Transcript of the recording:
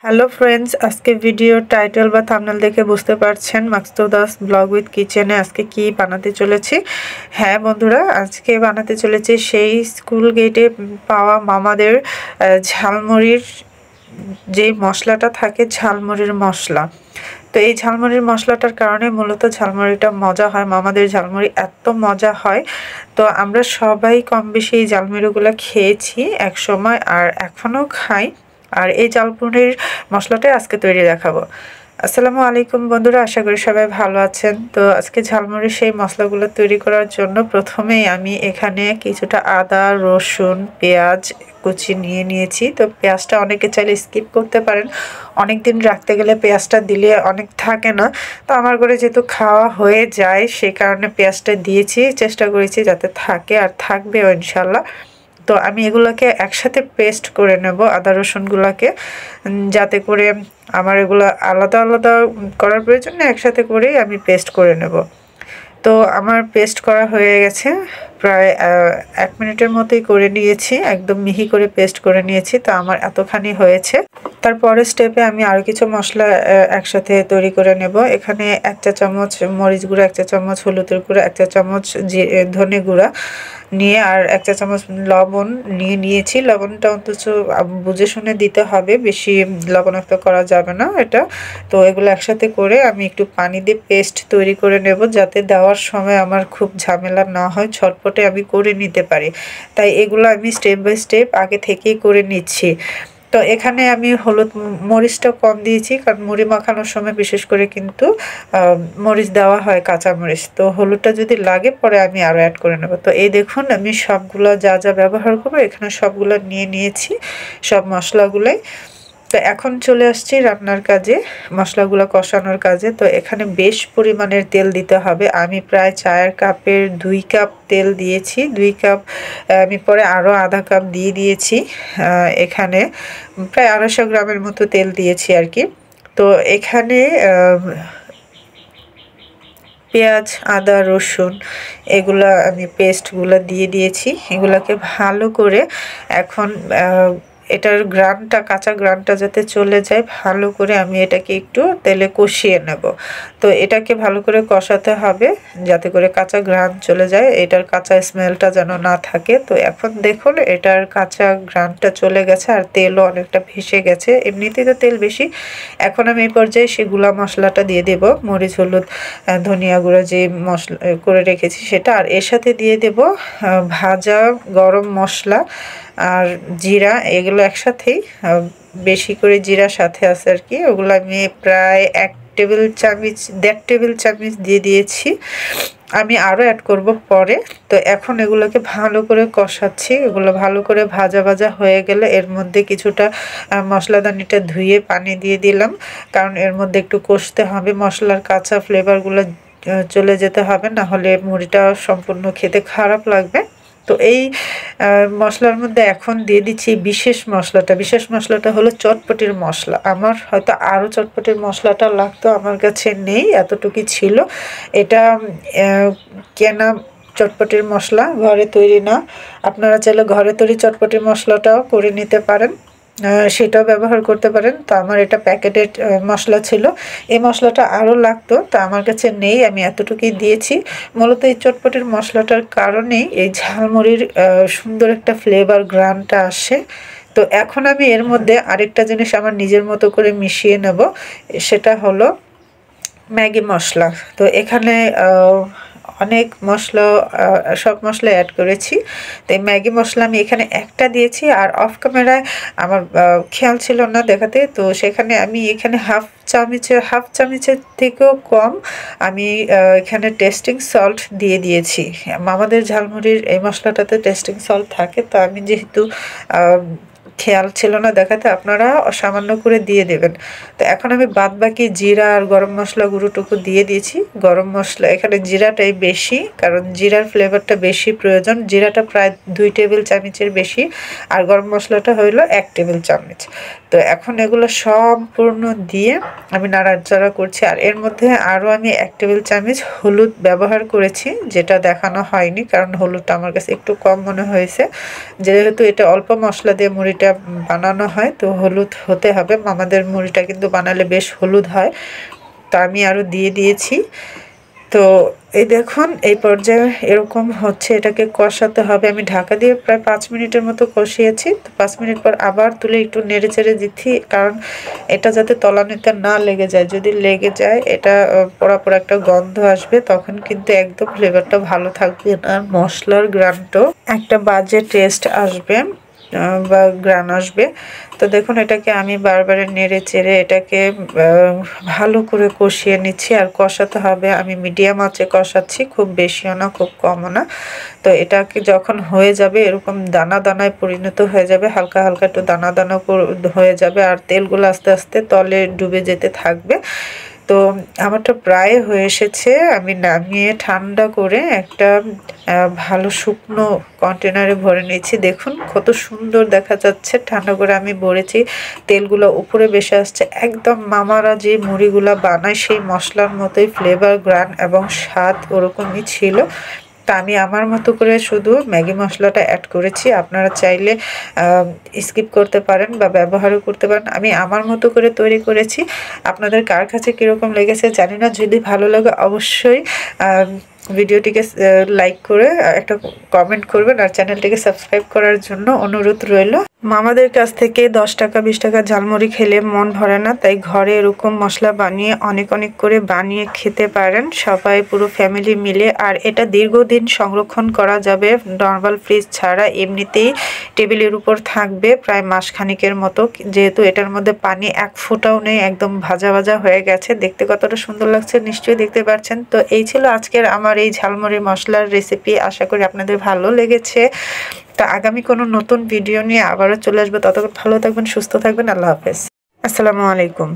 Hello friends, আজকে video title বা thumbnail দেখে বুঝতে পারছেন মাকসুদাস ব্লগ উইথ কিচেনে আজকে কি বানাতে চলেছি। হ্যাঁ বন্ধুরা, আজকে বানাতে চলেছি সেই স্কুল গেটে পাওয়া মামাদের ঝালমুড়ির যে মশলাটা থাকে, ঝালমুড়ির মশলা। তো এই ঝালমুড়ির মশলাটার কারণে মূলত ঝালমুড়িটা মজা হয়। মামাদের ঝালমুড়ি এত মজা হয়, তো আমরা সবাই কম বেশি এই ঝালমুড়িগুলো খেয়েছি এক সময়, আর এখনও খাই। আর এই ঝালমুড়ির মশলাটাই আজকে তৈরি দেখাবো। আসসালামু আলাইকুম বন্ধুরা, আশা করি সবাই ভালো আছেন। তো আজকে ঝালমুড়ির সেই মশলাগুলো তৈরি করার জন্য প্রথমেই আমি এখানে কিছুটা আদা, রসুন, পেঁয়াজ কুচি নিয়ে নিয়েছি। তো পেঁয়াজটা অনেকে চাইলে স্কিপ করতে পারেন, অনেক দিন রাখতে গেলে পেঁয়াজটা দিলে অনেক থাকে না। তো আমার ঘরে যেহেতু খাওয়া হয়ে যায় সেই কারণে পেঁয়াজটা দিয়েছি, চেষ্টা করেছি যাতে থাকে, আর থাকবেও ইনশাল্লাহ। তো আমি এগুলোকে একসাথে পেস্ট করে নেব, আদা রসুনগুলোকে, যাতে করে আমার এগুলো আলাদা আলাদা করার প্রয়োজন নেই, একসাথে করেই আমি পেস্ট করে নেব। তো আমার পেস্ট করা হয়ে গেছে, প্রায় 1 মিনিটের মতোই করে নিয়েছি, একদম মিহি করে পেস্ট করে নিয়েছি। তো আমার এতখানি হয়েছে। তারপরের স্টেপে আমি আরও কিছু মশলা একসাথে তৈরি করে নেব। এখানে 1 চা চামচ মরিচ গুঁড়া, 1 চা চামচ হলুদের গুঁড়া, 1 চা চামচ ধনে গুঁড়া নিয়ে, আর 1 চা চামচ লবণ নিয়েছি। লবণটা অন্তত বুঝে শুনে দিতে হবে, বেশি লবণাক্ত করা যাবে না এটা। তো এগুলো একসাথে করে আমি একটু পানি দিয়ে পেস্ট তৈরি করে নেব, যাতে দেওয়ার সময় আমার খুব ঝামেলা না হয়, ঝটপটে আমি করে নিতে পারি। তাই এগুলো আমি স্টেপ বাই স্টেপ আগে থেকেই করে নিচ্ছি। তো এখানে আমি হলুদ মরিচটা কম দিয়েছি, কারণ মুড়ি মাখানোর সময় বিশেষ করে কিন্তু মরিচ দেওয়া হয়, কাঁচা মরিচ। তো হলুদটা যদি লাগে পরে আমি আরও অ্যাড করে নেব। তো এই দেখুন, আমি সবগুলো যা যা ব্যবহার করবো এখানে সবগুলো নিয়ে নিয়েছি, সব মশলাগুলোই। তো এখন চলে আসছি রান্নার কাজে, মশলাগুলো কষানোর কাজে। তো এখানে বেশ পরিমাণের তেল দিতে হবে। আমি প্রায় চায়ের কাপের 2 কাপ তেল দিয়েছি, 2 কাপ আমি পরে আরও আধা কাপ দিয়ে দিয়েছি। এখানে প্রায় 250 গ্রামের মতো তেল দিয়েছি আর কি। তো এখানে পেঁয়াজ, আদা, রসুন এগুলা আমি পেস্টগুলো দিয়ে দিয়েছি। এগুলাকে ভালো করে এখন এটার গ্রানটা, কাঁচা গ্রানটা যাতে চলে যায়, ভালো করে আমি এটাকে একটু তেলে কষিয়ে নেব। তো এটাকে ভালো করে কষাতে হবে যাতে করে কাঁচা গ্রান চলে যায়, এটার কাঁচা স্মেলটা যেন না থাকে। তো এখন দেখুন এটার কাঁচা গ্রানটা চলে গেছে, আর তেলও অনেকটা ভেসে গেছে, এমনিতেই তো তেল বেশি। এখন আমি এই পর্যায়ে সেই গুঁড়া মশলাটা দিয়ে দেব, মরিচ, হলুদ, ধনিয়া গুঁড়া যে মশলা করে রেখেছি সেটা, আর এর সাথে দিয়ে দেব ভাজা গরম মশলা আর জিরা, এগুলো একসাথেই বেশি করে জিরা সাথে আছে আর কি। ওগুলো আমি প্রায় 1 টেবিল চামচ, 1.5 টেবিল চামচ দিয়ে দিয়েছি। আমি আরও অ্যাড করব পরে। তো এখন এগুলোকে ভালো করে কষাচ্ছি। এগুলো ভালো করে ভাজা ভাজা হয়ে গেলে এর মধ্যে কিছুটা মশলাদানিটা ধুয়ে পানি দিয়ে দিলাম, কারণ এর মধ্যে একটু কষতে হবে, মশলার কাঁচা ফ্লেভারগুলো চলে যেতে হবে, না হলে মুড়িটা সম্পূর্ণ খেতে খারাপ লাগবে। তো এই মশলার মধ্যে এখন দিয়ে দিচ্ছি বিশেষ মশলাটা। বিশেষ মশলাটা হলো চটপটির মশলা। আমার হয়তো আরও চটপটির মশলাটা লাগতো, আমার কাছে নেই, এতটুকুই ছিল। এটা কেনা চটপটির মশলা, ঘরে তৈরি না। আপনারা চাইলে ঘরে তৈরি চটপটির মশলাটাও করে নিতে পারেন, সেটাও ব্যবহার করতে পারেন। তো আমার এটা প্যাকেটেড মশলা ছিল, এই মশলাটা আরও লাগতো, তো আমার কাছে নেই, আমি এতটুকুই দিয়েছি। মূলত এই চটপটির মশলাটার কারণেই এই ঝালমুড়ির সুন্দর একটা ফ্লেভার, গ্রানটা আসে। তো এখন আমি এর মধ্যে আরেকটা জিনিস আমার নিজের মতো করে মিশিয়ে নেব, সেটা হলো ম্যাগি মশলা। তো এখানে অনেক মশলা, সব মশলা অ্যাড করেছি। তো এই ম্যাগি মশলা আমি এখানে একটা দিয়েছি, আর অফ ক্যামেরায় আমার খেয়াল ছিল না দেখাতে, তো সেখানে আমি এখানে হাফ চামচের থেকেও কম আমি এখানে টেস্টিং সল্ট দিয়ে দিয়েছি। আমাদের ঝালমুড়ির এই মশলাটাতে টেস্টিং সল্ট থাকে, তো আমি যেহেতু খেয়াল ছিল না দেখাতে, আপনারা সামান্য করে দিয়ে দেবেন। তো এখন আমি বাদ বাকি জিরা আর গরম মশলা গুঁড়োটুকু দিয়ে দিয়েছি। গরম মশলা এখানে জিরাটাই বেশি, কারণ জিরার ফ্লেভারটা বেশি প্রয়োজন। জিরাটা প্রায় 2 টেবিল চামচের বেশি, আর গরম মশলাটা হইল 1 টেবিল চামচ। তো এখন এগুলো সম্পূর্ণ দিয়ে আমি নাড়াচাড়া করছি, আর এর মধ্যে আরও আমি 1 টেবিল চামচ হলুদ ব্যবহার করেছি, যেটা দেখানো হয়নি, কারণ হলুদটা আমার কাছে একটু কম মনে হয়েছে। যেহেতু এটা অল্প মশলা দিয়ে মুড়িটা মুড়িটা বানানো হয়, তো হলুদ হতে হবে। মামাদের মুড়িটা কিন্তু বানালে বেশ হলুদ হয়। তো আমি আরও দিয়ে দিয়েছি। তো এই দেখুন এই পর্যায়ে এরকম হচ্ছে, এটাকে কষাতে হবে। আমি ঢাকা দিয়ে প্রায় 5 মিনিটের মতো কষিয়েছি। তো 5 মিনিট পর আবার তুলে একটু নেড়ে চেড়ে দিচ্ছি, কারণ এটা যাতে তলানিতে না লেগে যায়। যদি লেগে যায় এটা পোড়া পোড়া একটা গন্ধ আসবে, তখন কিন্তু একদম ফ্লেভারটা ভালো থাকবে না, মশলার গ্রানটাও একটা বাজে টেস্ট আসবে বা গ্রান আসবে। তো দেখুন এটাকে আমি বারবার নেড়ে চেড়ে এটাকে ভালো করে কষিয়ে নিচ্ছি। আর কষাতে হবে, আমি মিডিয়াম আঁচে কষাচ্ছি, খুব বেশিও না খুব কমও না। তো এটাকে যখন হয়ে যাবে এরকম দানা দানায় পরিণত হয়ে যাবে, হালকা হালকা একটু দানা দানা হয়ে যাবে, আর তেলগুলো আস্তে আস্তে তলে ডুবে যেতে থাকবে। তো আমারটা প্রায় হয়ে এসেছে। আমি নামিয়ে ঠান্ডা করে একটা ভালো শুকনো কন্টেনারে ভরে নিয়েছি। দেখুন কত সুন্দর দেখা যাচ্ছে, ঠান্ডা করে আমি ভরেছি। তেলগুলো উপরে বেশি আসছে, একদম মামারা যে মুড়িগুলো বানায় সেই মশলার মতোই ফ্লেভার, গ্রান এবং স্বাদ ওরকমই ছিল। তা আমি আমার মতো করে শুধু ম্যাগি মশলাটা অ্যাড করেছি, আপনারা চাইলে স্কিপ করতে পারেন বা ব্যবহারও করতে পারেন। আমি আমার মতো করে তৈরি করেছি। আপনাদের কার কাছে কীরকম লেগেছে জানি না। যদি ভালো লাগে অবশ্যই ভিডিওটিকে লাইক করে একটা কমেন্ট করবেন, আর চ্যানেলটিকে সাবস্ক্রাইব করার জন্য অনুরোধ রইল। মামাদের কাছ থেকে 10 টাকা 20 টাকা ঝালমুড়ি খেলে মন ভরে না, তাই ঘরে এরকম মশলা বানিয়ে অনেক অনেক করে বানিয়ে খেতে পারেন সবাই, পুরো ফ্যামিলি মিলে। আর এটা দীর্ঘদিন সংরক্ষণ করা যাবে, নর্মাল ফ্রিজ ছাড়া এমনিতেই টেবিলের উপর থাকবে প্রায় মাসখানিকের মতো। যেহেতু এটার মধ্যে পানি এক ফোঁটাও নেই, একদম ভাজা ভাজা হয়ে গেছে। দেখতে কতটা সুন্দর লাগছে নিশ্চয়ই দেখতে পাচ্ছেন। তো এই ছিল আজকের আমার এই ঝালমুড়ি মশলার রেসিপি। আশা করি আপনাদের ভালো লেগেছে। তা আগামী কোনো নতুন ভিডিও নিয়ে আবারও চলে আসবো। ততক্ষণ ভালো থাকবেন, সুস্থ থাকবেন। আল্লাহ হাফেজ, আসসালামু আলাইকুম।